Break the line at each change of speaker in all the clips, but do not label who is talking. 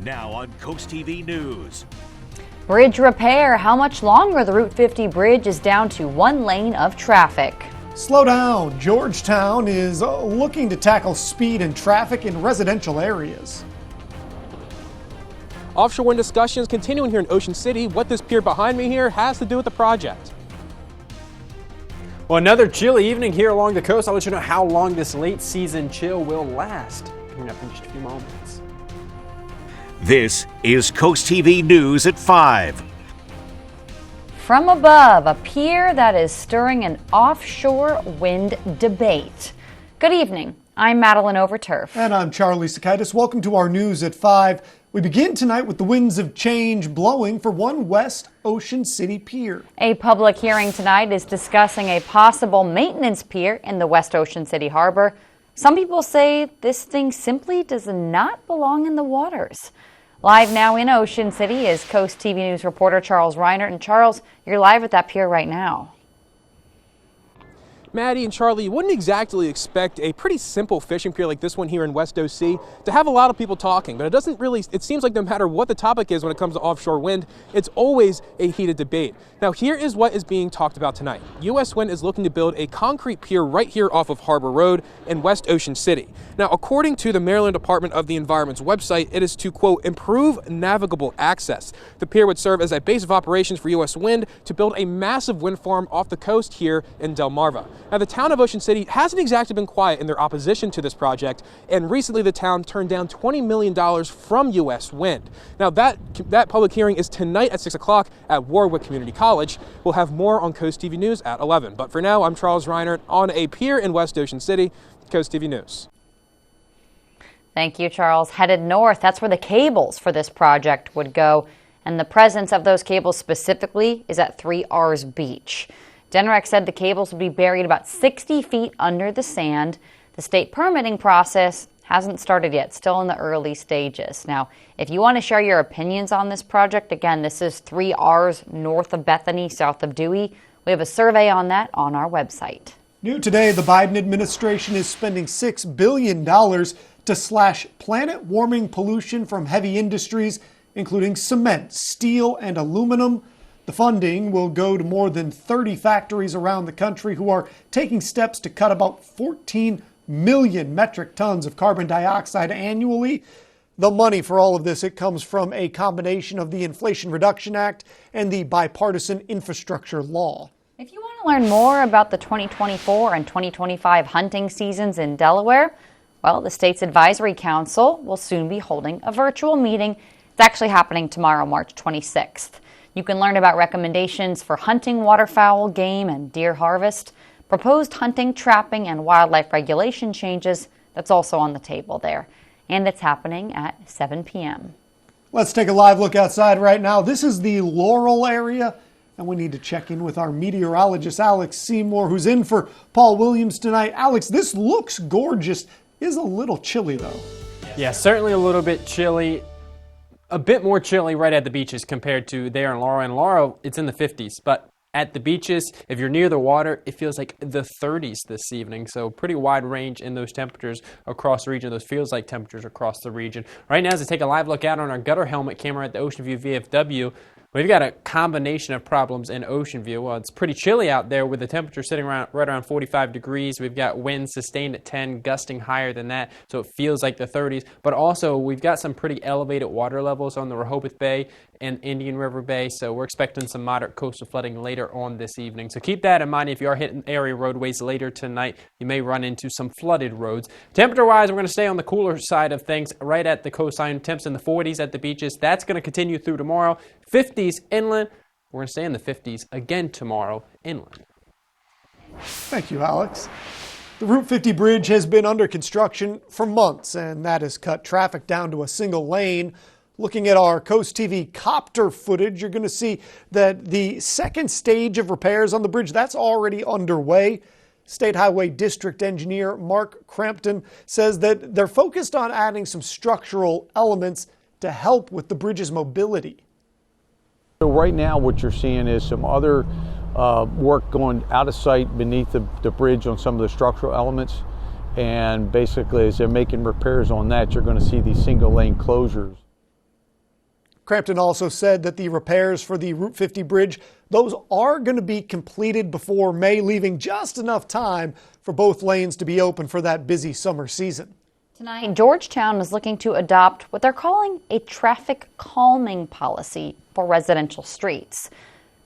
Now on CoastTV News.
Bridge repair. How much longer? The Route 50 bridge is down to one lane of traffic.
Slow down. Georgetown is looking to tackle speed and traffic in residential areas.
Offshore wind discussions continuing here in Ocean City. What this pier behind me here has to do with the project.
Well, another chilly evening here along the coast. I'll let you know how long this late season chill will last coming up in just a few moments.
This is CoastTV News at 5.
From above, a pier that is stirring an offshore wind debate. Good evening. I'm Madeline Overturf.
And I'm Charlie Sakaitis. Welcome to our News at 5. We begin tonight with the winds of change blowing for one West Ocean City pier.
A public hearing tonight is discussing a possible maintenance pier in the West Ocean City harbor. Some people say this thing simply does not belong in the waters. Live now in Ocean City is CoastTV News reporter Charles Reinert. And Charles, you're live at that pier right now.
Maddie and Charlie, you wouldn't exactly expect a pretty simple fishing pier like this one here in West OC to have a lot of people talking, but it seems like no matter what the topic is when it comes to offshore wind, it's always a heated debate. Now here is what is being talked about tonight. U.S. Wind is looking to build a concrete pier right here off of Harbor Road in West Ocean City. Now according to the Maryland Department of the Environment's website, it is to, quote, improve navigable access. The pier would serve as a base of operations for U.S. Wind to build a massive wind farm off the coast here in Delmarva. Now, the town of Ocean City hasn't exactly been quiet in their opposition to this project, and recently the town turned down $20 million from U.S. Wind. Now, that public hearing is tonight at 6 o'clock at Warwick Community College. We'll have more on CoastTV News at 11. But for now, I'm Charles Reinert on a pier in West Ocean City, CoastTV News.
Thank you, Charles. Headed north, that's where the cables for this project would go, and the presence of those cables specifically is at 3R's Beach. Generac said the cables will be buried about 60 feet under the sand. The state permitting process hasn't started yet, still in the early stages. Now, if you want to share your opinions on this project, again, this is 3R's north of Bethany, south of Dewey. We have a survey on that on our website.
New today, the Biden administration is spending $6 billion to slash planet warming pollution from heavy industries, including cement, steel, and aluminum. The funding will go to more than 30 factories around the country who are taking steps to cut about 14 million metric tons of carbon dioxide annually. The money for all of this, it comes from a combination of the Inflation Reduction Act and the bipartisan infrastructure law.
If you want to learn more about the 2024 and 2025 hunting seasons in Delaware, well, the state's advisory council will soon be holding a virtual meeting. It's actually happening tomorrow, March 26th. You can learn about recommendations for hunting waterfowl, game, and deer harvest, proposed hunting, trapping, and wildlife regulation changes. That's also on the table there. And it's happening at 7 p.m.
Let's take a live look outside right now. This is the Laurel area, and we need to check in with our meteorologist, Alex Seymour, who's in for Paul Williams tonight. Alex, this looks gorgeous. Is a little chilly, though.
Yeah, certainly a little bit chilly. A bit more chilly right at the beaches compared to there in Laurel. And Laurel, it's in the 50s. But at the beaches, if you're near the water, it feels like the 30s this evening. So pretty wide range in those temperatures across the region. Those feels like temperatures across the region. Right now, as I take a live look out on our gutter helmet camera at the Ocean View VFW, we've got a combination of problems in Ocean View. Well, it's pretty chilly out there with the temperature sitting right around 45 degrees. We've got winds sustained at 10, gusting higher than that, so it feels like the 30s. But also, we've got some pretty elevated water levels on the Rehoboth Bay and Indian River Bay, so we're expecting some moderate coastal flooding later on this evening. So keep that in mind. If you are hitting area roadways later tonight, you may run into some flooded roads. Temperature-wise, we're going to stay on the cooler side of things right at the coastline. Temps in the 40s at the beaches. That's going to continue through tomorrow. 50s inland. We're going to stay in the 50s again tomorrow inland.
Thank you, Alex. The Route 50 bridge has been under construction for months, and that has cut traffic down to a single lane. Looking at our CoastTV copter footage, you're going to see that the second stage of repairs on the bridge, that's already underway. State Highway District Engineer Mark Crampton says that they're focused on adding some structural elements to help with the bridge's mobility.
So right now what you're seeing is some other work going out of sight beneath the bridge on some of the structural elements. And basically as they're making repairs on that, you're going to see these single lane closures.
Crampton also said that the repairs for the Route 50 bridge, those are going to be completed before May, leaving just enough time for both lanes to be open for that busy summer season.
Tonight, Georgetown is looking to adopt what they're calling a traffic calming policy for residential streets.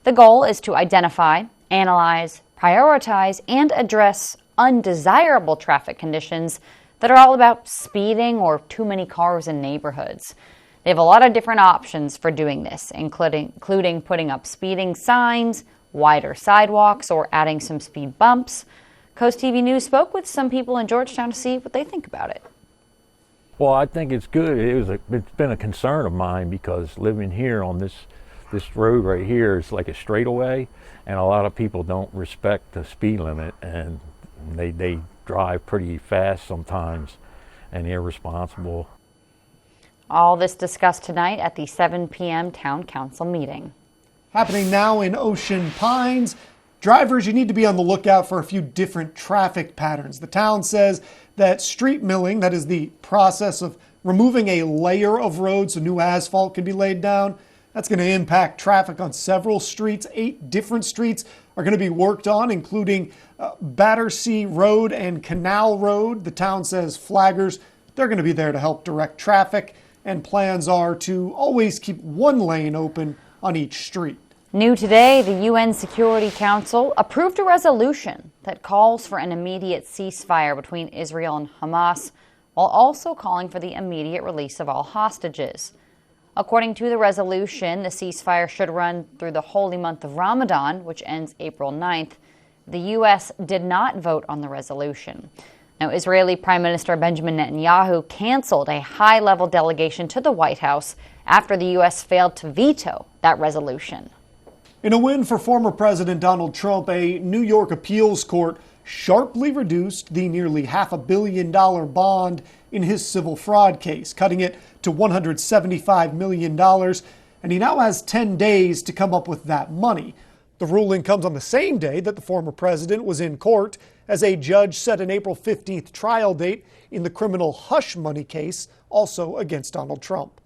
The goal is to identify, analyze, prioritize, and address undesirable traffic conditions that are all about speeding or too many cars in neighborhoods. They have a lot of different options for doing this, including putting up speeding signs, wider sidewalks, or adding some speed bumps. CoastTV News spoke with some people in Georgetown to see what they think about it.
Well, I think it's good. It's been a concern of mine because living here on this road right here is like a straightaway, and a lot of people don't respect the speed limit, and they drive pretty fast sometimes and irresponsible.
All this discussed tonight at the 7 p.m. Town Council meeting.
Happening now in Ocean Pines. Drivers, you need to be on the lookout for a few different traffic patterns. The town says that street milling, that is the process of removing a layer of road so new asphalt can be laid down, that's going to impact traffic on several streets. 8 different streets are going to be worked on, including Battersea Road and Canal Road. The town says flaggers, they're going to be there to help direct traffic, and plans are to always keep one lane open on each street.
New today, the UN Security Council approved a resolution that calls for an immediate ceasefire between Israel and Hamas, while also calling for the immediate release of all hostages. According to the resolution, the ceasefire should run through the holy month of Ramadan, which ends April 9th. The U.S. did not vote on the resolution. Now, Israeli Prime Minister Benjamin Netanyahu canceled a high-level delegation to the White House after the U.S. failed to veto that resolution.
In a win for former President Donald Trump, a New York appeals court sharply reduced the nearly $500 million bond in his civil fraud case, cutting it to $175 million, and he now has 10 days to come up with that money. The ruling comes on the same day that the former president was in court, as a judge set an April 15th trial date in the criminal hush money case, also against Donald Trump.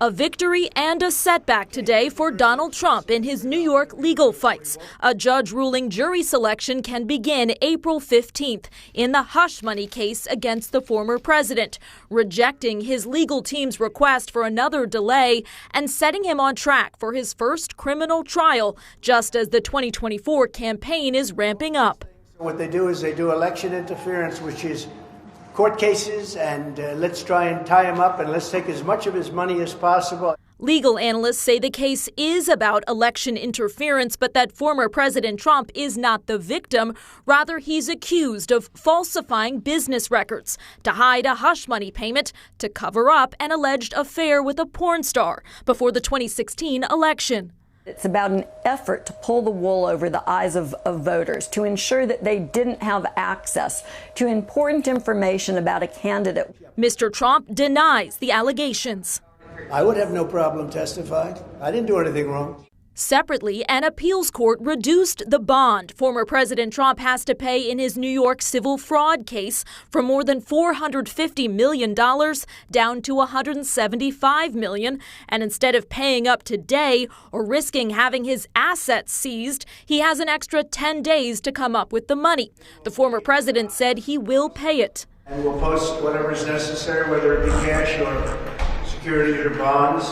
A victory and a setback today for Donald Trump in his New York legal fights. A judge ruling jury selection can begin April 15th in the hush money case against the former president, rejecting his legal team's request for another delay and setting him on track for his first criminal trial, just as the 2024 campaign is ramping up.
What they do is they do election interference, which is court cases, and let's try and tie him up and let's take as much of his money as possible.
Legal analysts say the case is about election interference, but that former President Trump is not the victim. Rather, he's accused of falsifying business records to hide a hush money payment to cover up an alleged affair with a porn star before the 2016 election.
It's about an effort to pull the wool over the eyes of voters, to ensure that they didn't have access to important information about a candidate.
Mr. Trump denies the allegations.
I would have no problem testifying. I didn't do anything wrong.
Separately, an appeals court reduced the bond former President Trump has to pay in his New York civil fraud case from more than $450 million down to $175 million. And instead of paying up today or risking having his assets seized, he has an extra 10 days to come up with the money. The former president said he will pay it.
And we'll post whatever is necessary, whether it be cash or security or bonds.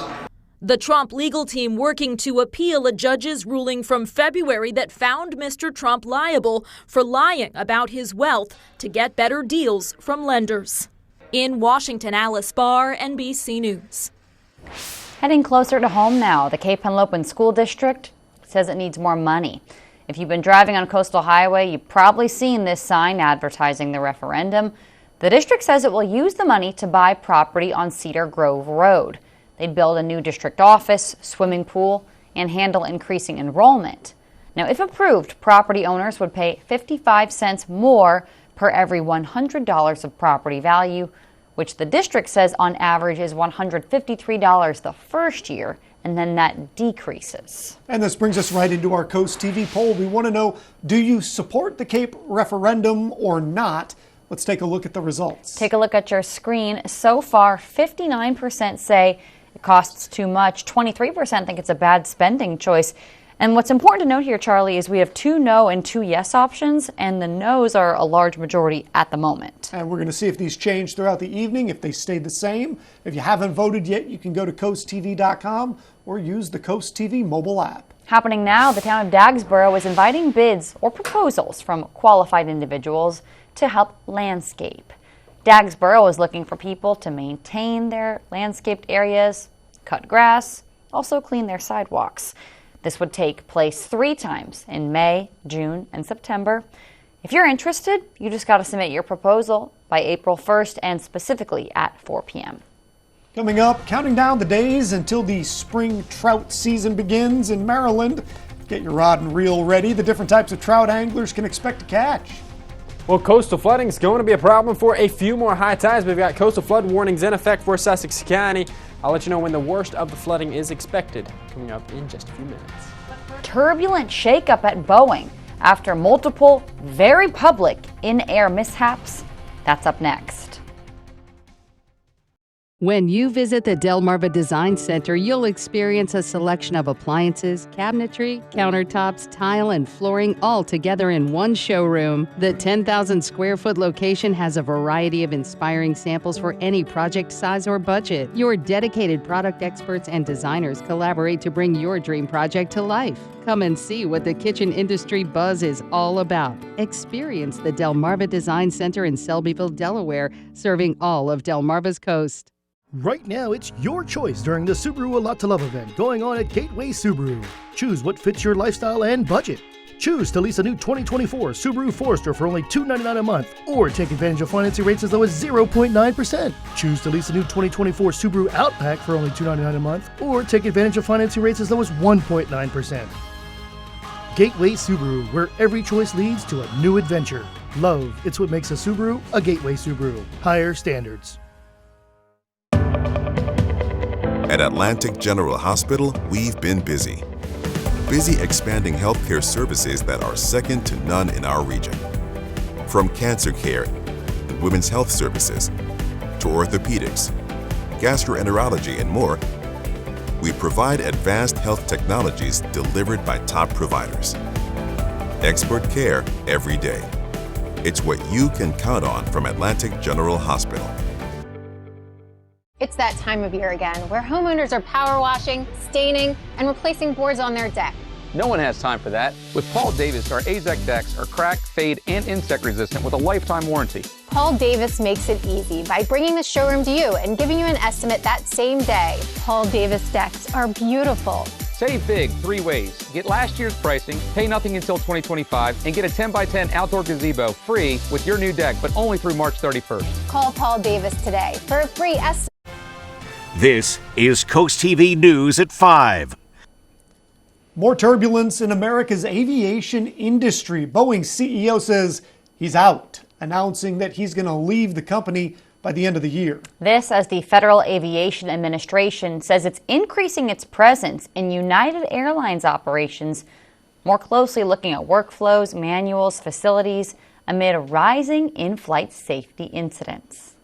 The Trump legal team working to appeal a judge's ruling from February that found Mr. Trump liable for lying about his wealth to get better deals from lenders. In Washington, Alice Barr, NBC News.
Heading closer to home now, the Cape Henlopen School District says it needs more money. If you've been driving on Coastal Highway, you've probably seen this sign advertising the referendum. The district says it will use the money to buy property on Cedar Grove Road. They'd build a new district office, swimming pool, and handle increasing enrollment. Now, if approved, property owners would pay 55 cents more per every $100 of property value, which the district says on average is $153 the first year, and then that decreases.
And this brings us right into our Coast TV poll. We want to know, do you support the Cape referendum or not? Let's take a look at the results.
Take a look at your screen. So far, 59% say it costs too much. 23% think it's a bad spending choice. And what's important to note here, Charlie, is we have 2 no and 2 yes options, and the no's are a large majority at the moment.
And we're going to see if these change throughout the evening, if they stay the same. If you haven't voted yet, you can go to CoastTV.com or use the Coast TV mobile app.
Happening now, the town of Dagsboro is inviting bids or proposals from qualified individuals to help landscape. Dagsboro is looking for people to maintain their landscaped areas, cut grass, also clean their sidewalks. This would take place 3 times in May, June, and September. If you're interested, you just got to submit your proposal by April 1st and specifically at 4 p.m.
Coming up, counting down the days until the spring trout season begins in Maryland. Get your rod and reel ready. The different types of trout anglers can expect to catch.
Well, coastal flooding is going to be a problem for a few more high tides. We've got coastal flood warnings in effect for Sussex County. I'll let you know when the worst of the flooding is expected, coming up in just a few minutes.
Turbulent shakeup at Boeing after multiple, very public in-air mishaps. That's up next.
When you visit the Delmarva Design Center, you'll experience a selection of appliances, cabinetry, countertops, tile, and flooring all together in one showroom. The 10,000 square foot location has a variety of inspiring samples for any project size or budget. Your dedicated product experts and designers collaborate to bring your dream project to life. Come and see what the kitchen industry buzz is all about. Experience the Delmarva Design Center in Selbyville, Delaware, serving all of Delmarva's coast.
Right now, it's your choice during the Subaru A Lot to Love event going on at Gateway Subaru. Choose what fits your lifestyle and budget. Choose to lease a new 2024 Subaru Forester for only $299 a month, or take advantage of financing rates as low as 0.9%. Choose to lease a new 2024 Subaru Outback for only $299 a month, or take advantage of financing rates as low as 1.9%. Gateway Subaru, where every choice leads to a new adventure. Love, it's what makes a Subaru a Gateway Subaru. Higher standards.
At Atlantic General Hospital, we've been busy. Busy expanding healthcare services that are second to none in our region. From cancer care, women's health services, to orthopedics, gastroenterology, and more, we provide advanced health technologies delivered by top providers. Expert care every day. It's what you can count on from Atlantic General Hospital.
It's that time of year again, where homeowners are power washing, staining, and replacing boards on their deck.
No one has time for that. With Paul Davis, our AZEK decks are crack, fade, and insect resistant with a lifetime warranty.
Paul Davis makes it easy by bringing the showroom to you and giving you an estimate that same day. Paul Davis decks are beautiful.
Save big 3 ways. Get last year's pricing, pay nothing until 2025, and get a 10x10 outdoor gazebo free with your new deck, but only through March 31st.
Call Paul Davis today for a free estimate.
This is Coast TV News at 5.
More turbulence in America's aviation industry. Boeing's CEO says he's out, announcing that he's going to leave the company by the end of the year.
This as the Federal Aviation Administration says it's increasing its presence in United Airlines operations, more closely looking at workflows, manuals, facilities, amid rising in-flight safety incidents.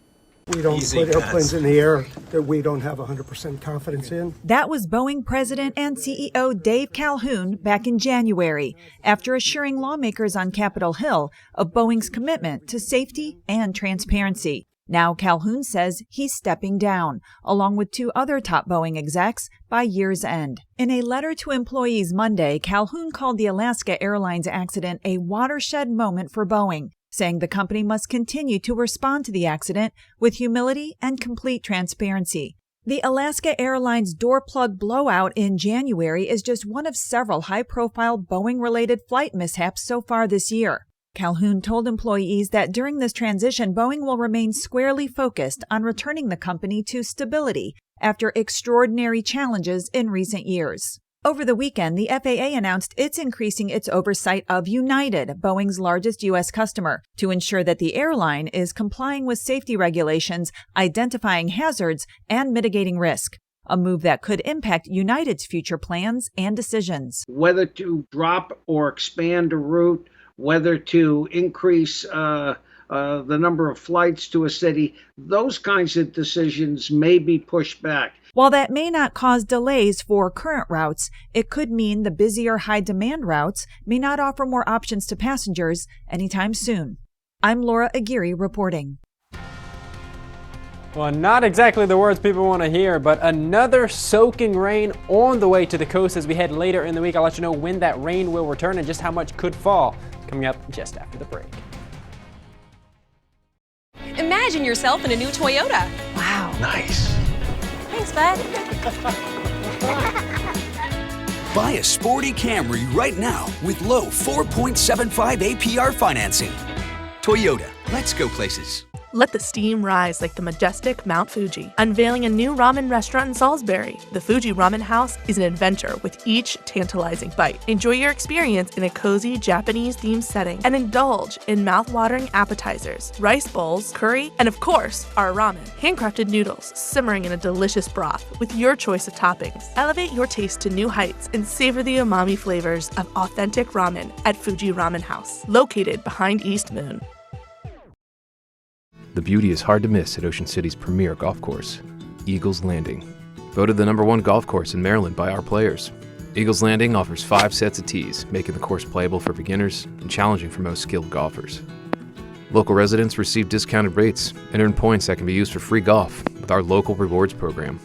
We don't put airplanes in the air that we don't have 100% confidence in.
That was Boeing President and CEO Dave Calhoun back in January, after assuring lawmakers on Capitol Hill of Boeing's commitment to safety and transparency. Now Calhoun says he's stepping down, along with 2 other top Boeing execs, by year's end. In a letter to employees Monday, Calhoun called the Alaska Airlines accident a watershed moment for Boeing, saying the company must continue to respond to the accident with humility and complete transparency. The Alaska Airlines door plug blowout in January is just one of several high-profile Boeing-related flight mishaps so far this year. Calhoun told employees that during this transition, Boeing will remain squarely focused on returning the company to stability after extraordinary challenges in recent years. Over the weekend, the FAA announced it's increasing its oversight of United, Boeing's largest U.S. customer, to ensure that the airline is complying with safety regulations, identifying hazards, and mitigating risk, a move that could impact United's future plans and decisions.
Whether to drop or expand a route, whether to increase the number of flights to a city. Those kinds of decisions may be pushed back.
While that may not cause delays for current routes, it could mean the busier high-demand routes may not offer more options to passengers anytime soon. I'm Laura Aguirre reporting.
Well, not exactly the words people want to hear, but another soaking rain on the way to the coast as we head later in the week. I'll let you know when that rain will return and just how much could fall. Coming up just after the break.
Imagine yourself in a new Toyota.
Wow. Nice.
Thanks, bud.
Buy a sporty Camry right now with low 4.75 APR financing. Toyota, let's go places.
Let the steam rise like the majestic Mount Fuji, unveiling a new ramen restaurant in Salisbury. The Fuji Ramen House is an adventure with each tantalizing bite. Enjoy your experience in a cozy Japanese-themed setting and indulge in mouth-watering appetizers, rice bowls, curry, and of course, our ramen. Handcrafted noodles simmering in a delicious broth with your choice of toppings. Elevate your taste to new heights and savor the umami flavors of authentic ramen at Fuji Ramen House, located behind East Moon.
The beauty is hard to miss at Ocean City's premier golf course, Eagles Landing. Voted the #1 golf course in Maryland by our players, Eagles Landing offers 5 sets of tees, making the course playable for beginners and challenging for most skilled golfers. Local residents receive discounted rates and earn points that can be used for free golf with our local rewards program.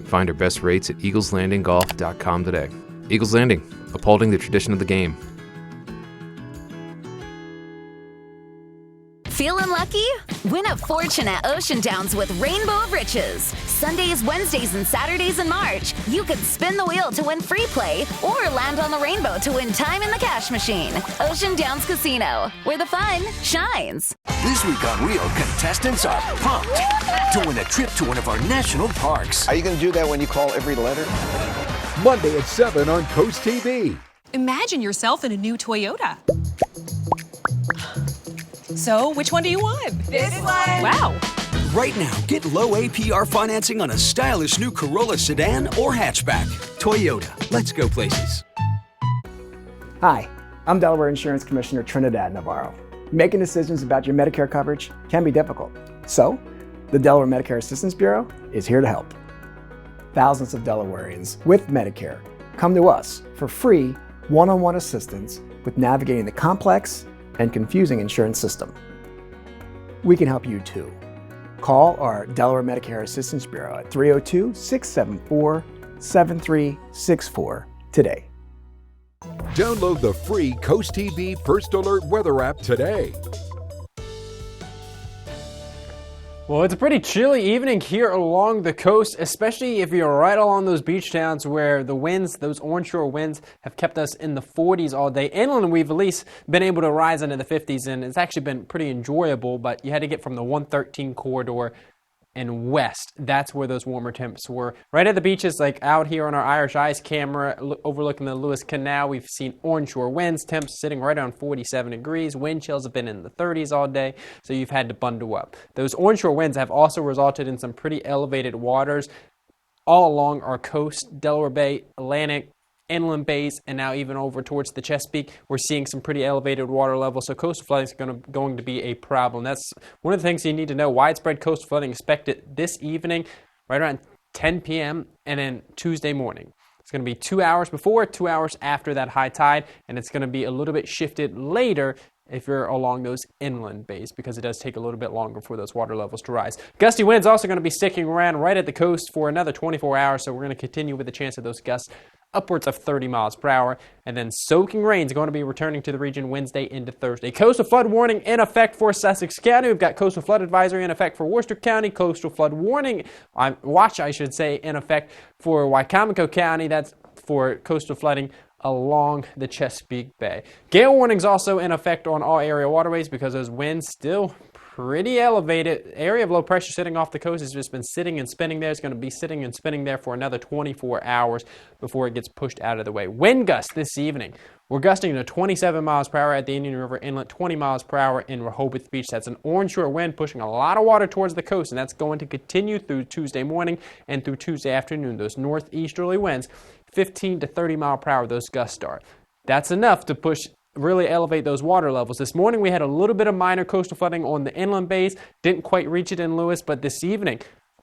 Find our best rates at eagleslandinggolf.com today. Eagles Landing, upholding the tradition of the game.
Feeling lucky? Win a fortune at Ocean Downs with Rainbow of Riches. Sundays, Wednesdays, and Saturdays in March, you could spin the wheel to win free play or land on the rainbow to win time in the cash machine. Ocean Downs Casino, where the fun shines.
This week on Wheel, contestants are pumped to win a trip to one of our national parks.
Are you going to do that when you call every letter?
Monday at 7 on Coast TV.
Imagine yourself in a new Toyota. So, which one do you want? This one. Wow.
Right now, get low APR financing on a stylish new Corolla sedan or hatchback. Toyota, let's go places.
Hi, I'm Delaware Insurance Commissioner Trinidad Navarro. Making decisions about your Medicare coverage can be difficult. So, the Delaware Medicare Assistance Bureau is here to help. Thousands of Delawareans with Medicare come to us for free one-on-one assistance with navigating the complex and confusing insurance system. We can help you too. Call our Delaware Medicare Assistance Bureau at 302-674-7364 today.
Download the free Coast TV First Alert weather app today.
Well, it's a pretty chilly evening here along the coast, especially if you're right along those beach towns where the winds, those onshore winds, have kept us in the 40s all day. Inland, we've at least been able to rise into the 50s, and it's actually been pretty enjoyable, but you had to get from the 113 corridor and west. That's where those warmer temps were. Right at the beaches, like out here on our Irish Eyes camera overlooking the Lewis Canal, we've seen onshore winds, temps sitting right around 47 degrees. Wind chills have been in the 30s all day, so you've had to bundle up. Those onshore winds have also resulted in some pretty elevated waters all along our coast, Delaware Bay, Atlantic, inland bays, and now even over towards the Chesapeake. We're seeing some pretty elevated water levels, so coastal flooding is going to be a problem. That's one of the things you need to know. Widespread coastal flooding expected this evening, right around 10 p.m., and then Tuesday morning. It's going to be 2 hours before, 2 hours after that high tide, and it's going to be a little bit shifted later if you're along those inland bays, because it does take a little bit longer for those water levels to rise. Gusty winds also going to be sticking around right at the coast for another 24 hours, so we're going to continue with the chance of those gusts upwards of 30 miles per hour, and then soaking rain is going to be returning to the region Wednesday into Thursday. Coastal flood warning in effect for Sussex County. We've got coastal flood advisory in effect for Worcester County. Coastal flood warning, watch I should say, in effect for Wycomico County. That's for coastal flooding along the Chesapeake Bay. Gale warnings also in effect on all area waterways because those winds still pretty elevated. Area of low pressure sitting off the coast has just been sitting and spinning there. It's going to be sitting and spinning there for another 24 hours before it gets pushed out of the way. Wind gusts this evening. We're gusting to 27 miles per hour at the Indian River Inlet, 20 miles per hour in Rehoboth Beach. That's an onshore wind pushing a lot of water towards the coast, and that's going to continue through Tuesday morning and through Tuesday afternoon. Those northeasterly winds, 15 to 30 mile per hour, those gusts are. That's enough to push really elevate those water levels. This morning we had a little bit of minor coastal flooding on the inland bays. Didn't quite reach it in Lewis, but this evening,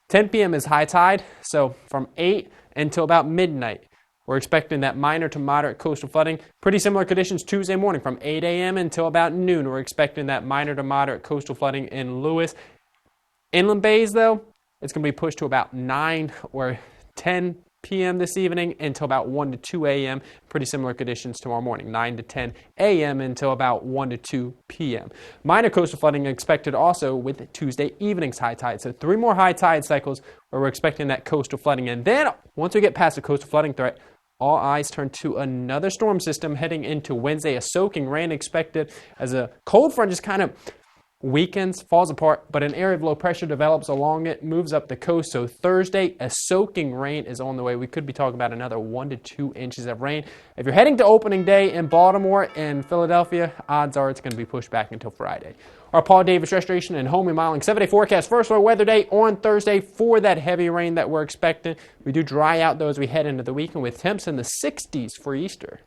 10 p.m. is high tide, so from 8 until about midnight, we're expecting that minor to moderate coastal flooding. Pretty similar conditions Tuesday morning from 8 a.m. until about noon. We're expecting that minor to moderate coastal flooding in Lewis. Inland bays, though, it's going to be pushed to about 9 or 10 p.m. this evening until about 1 to 2 a.m. Pretty similar conditions tomorrow morning, 9 to 10 a.m. until about 1 to 2 p.m. Minor coastal flooding expected also with Tuesday evening's high tide. So 3 more high tide cycles where we're expecting that coastal flooding. And then once we get past the coastal flooding threat, all eyes turn to another storm system heading into Wednesday. A soaking rain expected as a cold front just kind of weakens, falls apart, but an area of low pressure develops along it, moves up the coast. So Thursday, a soaking rain is on the way. We could be talking about another 1 to 2 inches of rain. If you're heading to opening day in Baltimore and Philadelphia, odds are it's going to be pushed back until Friday. Our Paul Davis Restoration and Home Remodeling 7-day forecast. First weather day on Thursday for that heavy rain that we're expecting. We do dry out though as we head into the weekend with temps in the 60s for Easter.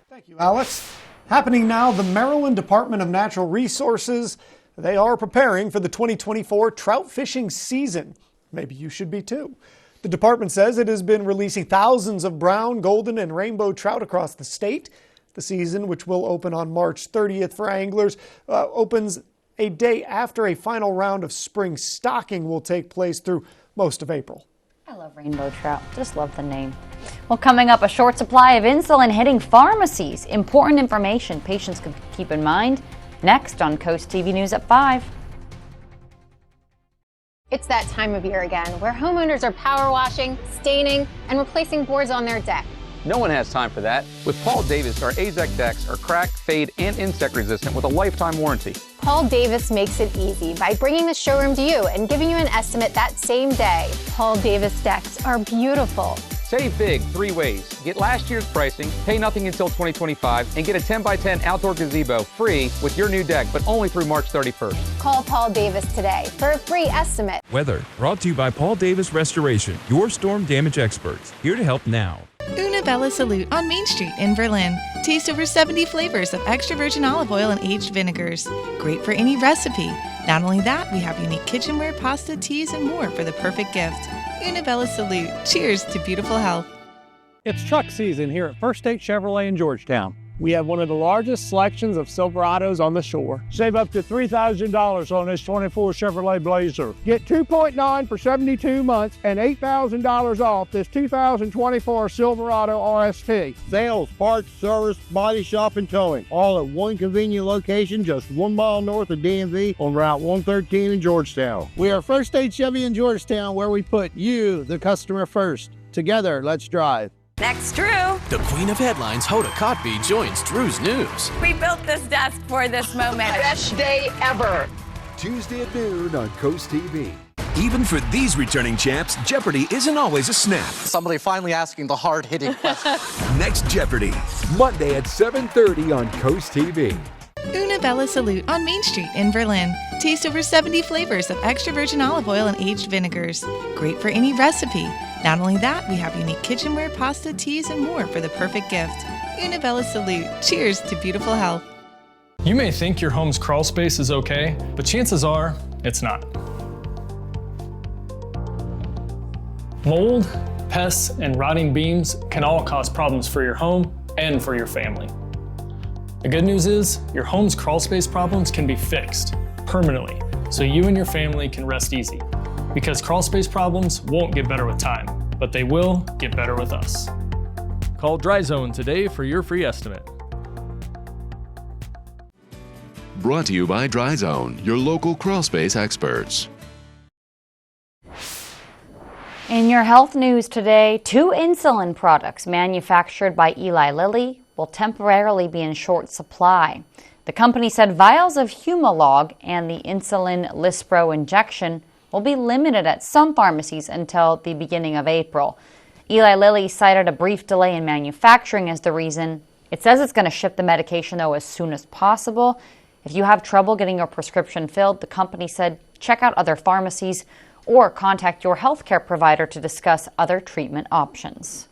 Thank you, Alex. Happening now, the Maryland Department of Natural Resources, they are preparing for the 2024 trout fishing season. Maybe you should be too. The department says it has been releasing thousands of brown, golden, and rainbow trout across the state. The season, which will open on March 30th for anglers, opens a day after a final round of spring stocking will take place through most of April.
I love rainbow trout. Just love the name. Well, coming up, a short supply of insulin hitting pharmacies. Important information patients can keep in mind. Next on Coast TV News at 5.
It's that time of year again where homeowners are power washing, staining, and replacing boards on their deck.
No one has time for that. With Paul Davis, our AZEC decks are crack, fade, and insect resistant with a lifetime warranty.
Paul Davis makes it easy by bringing the showroom to you and giving you an estimate that same day. Paul Davis decks are beautiful.
Save big 3 ways. Get last year's pricing, pay nothing until 2025, and get a 10x10 outdoor gazebo free with your new deck, but only through March 31st.
Call Paul Davis today for a free estimate.
Weather brought to you by Paul Davis Restoration, your storm damage experts. Here to help now.
Una Bella Salute on Main Street in Berlin. Taste over 70 flavors of extra virgin olive oil and aged vinegars. Great for any recipe. Not only that, we have unique kitchenware, pasta, teas, and more for the perfect gift. Una Bella Salute. Cheers to beautiful health.
It's truck season here at First State Chevrolet in Georgetown. We have one of the largest selections of Silverados on the shore. Save up to $3,000 on this 24 Chevrolet Blazer. Get 2.9 for 72 months and $8,000 off this 2024 Silverado RST.
Sales, parts, service, body shop, and towing. All at one convenient location just 1 mile north of DMV on Route 113 in Georgetown.
We are First State Chevy in Georgetown, where we put you, the customer, first. Together, let's drive.
Next, Drew.
The queen of headlines, Hoda Kotb, joins Drew's News.
We built this desk for this moment.
Best day ever.
Tuesday at noon on Coast TV.
Even for these returning champs, Jeopardy isn't always a snap.
Somebody finally asking the hard-hitting question.
Next Jeopardy.
Monday at 7:30 on Coast TV.
Una Bella Salute on Main Street in Berlin. Taste over 70 flavors of extra virgin olive oil and aged vinegars. Great for any recipe. Not only that, we have unique kitchenware, pasta, teas, and more for the perfect gift. Una Bella Salute. Cheers to beautiful health.
You may think your home's crawl space is okay, but chances are it's not. Mold, pests, and rotting beams can all cause problems for your home and for your family. The good news is your home's crawl space problems can be fixed permanently, so you and your family can rest easy. Because crawl space problems won't get better with time, but they will get better with us. Call Dry Zone today for your free estimate.
Brought to you by Dry Zone, your local crawl space experts.
In your health news today, 2 insulin products manufactured by Eli Lilly will temporarily be in short supply. The company said vials of Humalog and the insulin Lispro injection will be limited at some pharmacies until the beginning of April. Eli Lilly cited a brief delay in manufacturing as the reason. It says it's going to ship the medication, though, as soon as possible. If you have trouble getting your prescription filled, the company said check out other pharmacies or contact your healthcare provider to discuss other treatment options.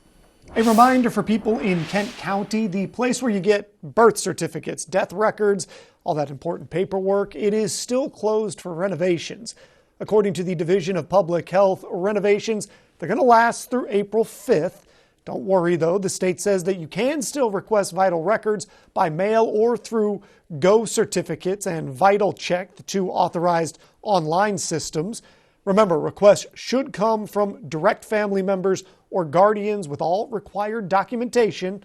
A reminder for people in Kent County, the place where you get birth certificates, death records, all that important paperwork, it is still closed for renovations. According to the Division of Public Health, renovations, they're going to last through April 5th. Don't worry, though. The state says that you can still request vital records by mail or through Go Certificates and Vital Check, the two authorized online systems. Remember, requests should come from direct family members or guardians with all required documentation.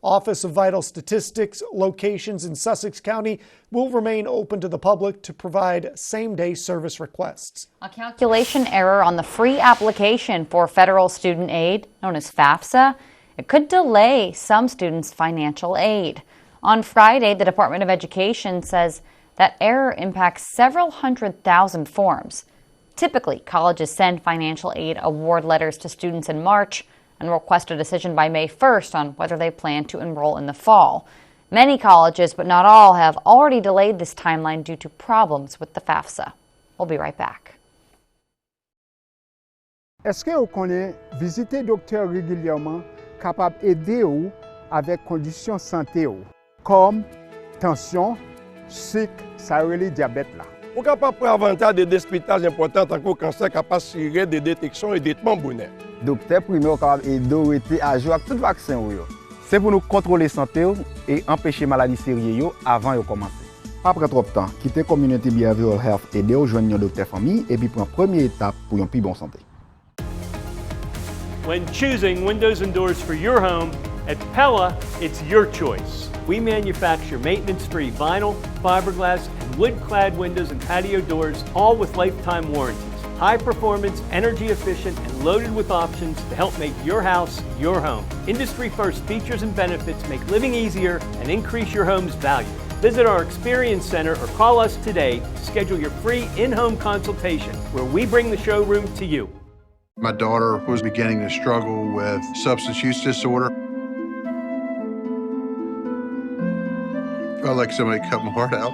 Office of Vital Statistics locations in Sussex County will remain open to the public to provide same-day service requests.
A calculation error on the free application for federal student aid, known as FAFSA, it could delay some students' financial aid. On Friday, the Department of Education says that error impacts several 100,000 forms. Typically, colleges send financial aid award letters to students in March and request a decision by May 1st on whether they plan to enroll in the fall. Many colleges, but not all, have already delayed this timeline due to problems with the FAFSA. We'll be right back.
Est-ce que vous connaissez visiter docteur régulièrement capable d'aider vous avec conditions santé comme tension, sucre, ça relève diabète là.
On est capable de prendre avantage des dépistages importants tant que le cancer capable de tirer des détections et des traitements bonheur.
Docteur primaire capable d'aider à jouer avec tout vaccin. C'est pour nous contrôler la santé et empêcher maladies sérieuses avant de commencer. Après trop de temps, quitter Community Behavioral Health et aider aux jeunes un docteur famille et puis prendre première étape pour une plus bonne santé.
When choosing windows and doors for your home, at Pella, it's your choice. We manufacture maintenance-free vinyl, fiberglass, and wood-clad windows and patio doors, all with lifetime warranties. High performance, energy efficient, and loaded with options to help make your house your home. Industry first features and benefits make living easier and increase your home's value. Visit our Experience Center or call us today to schedule your free in-home consultation where we bring the showroom to you.
My daughter was beginning to struggle with substance use disorder. Felt like somebody cut my heart out.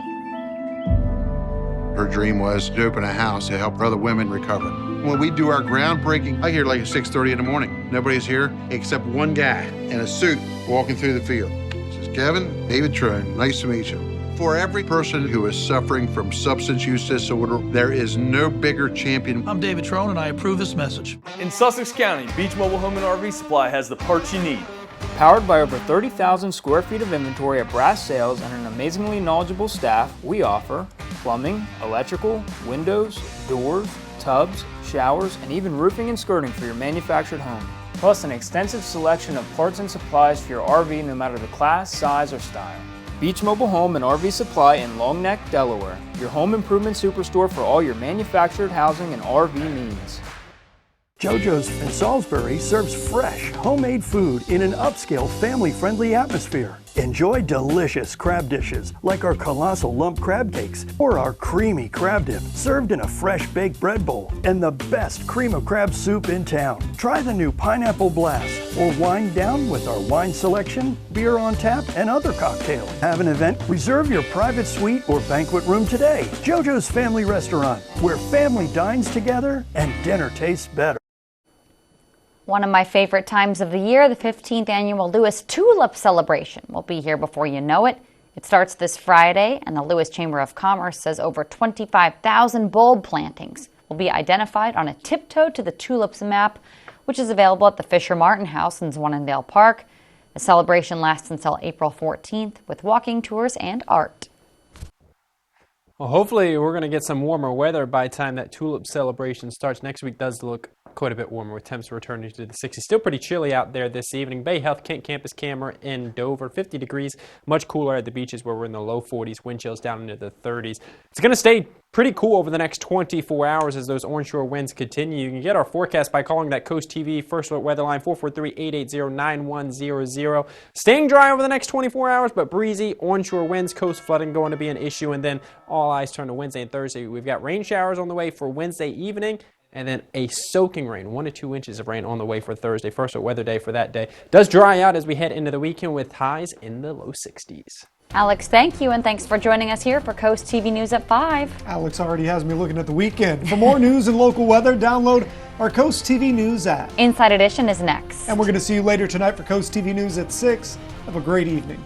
Her dream was to open a house to help other women recover. When we do our groundbreaking, I hear like at 6:30 in the morning. Nobody's here except one guy in a suit walking through the field. He says, Kevin, David Trone, nice to meet you. For every person who is suffering from substance use disorder, there is no bigger champion.
I'm David Trone and I approve this message.
In Sussex County, Beach Mobile Home and RV Supply has the parts you need.
Powered by over 30,000 square feet of inventory at brass sales and an amazingly knowledgeable staff, we offer plumbing, electrical, windows, doors, tubs, showers, and even roofing and skirting for your manufactured home. Plus an extensive selection of parts and supplies for your RV no matter the class, size, or style. Beach Mobile Home and RV Supply in Long Neck, Delaware, your home improvement superstore for all your manufactured housing and RV needs.
JoJo's in Salisbury serves fresh, homemade food in an upscale, family-friendly atmosphere. Enjoy delicious crab dishes like our colossal lump crab cakes or our creamy crab dip served in a fresh baked bread bowl and the best cream of crab soup in town. Try the new Pineapple Blast or wind down with our wine selection, beer on tap, and other cocktails. Have an event? Reserve your private suite or banquet room today. JoJo's Family Restaurant, where family dines together and dinner tastes better.
One of my favorite times of the year, the 15th annual Lewis Tulip Celebration will be here before you know it. It starts this Friday, and the Lewis Chamber of Commerce says over 25,000 bulb plantings will be identified on a Tiptoe to the Tulips map, which is available at the Fisher Martin House in Zwannendale Park. The celebration lasts until April 14th with walking tours and art.
Well, hopefully we're going to get some warmer weather by the time that tulip celebration starts. Next week does look quite a bit warmer with temps returning to the 60s. Still pretty chilly out there this evening. Bay Health Kent Campus camera in Dover, 50 degrees. Much cooler at the beaches where we're in the low 40s. Wind chills down into the 30s. It's going to stay pretty cool over the next 24 hours as those onshore winds continue. You can get our forecast by calling that CoastTV First Alert Weather Line 443-880-9100. Staying dry over the next 24 hours, but breezy. Onshore winds, coast flooding going to be an issue. And then all eyes turn to Wednesday and Thursday. We've got rain showers on the way for Wednesday evening. And then a soaking rain, 1 to 2 inches of rain on the way for Thursday. First Alert weather day for that day. Does dry out as we head into the weekend with highs in the low 60s.
Alex, thank you, and thanks for joining us here for Coast TV News at 5.
Alex already has me looking at the weekend. For more news and local weather, download our Coast TV News app.
Inside Edition is next.
And we're going to see you later tonight for Coast TV News at 6. Have a great evening.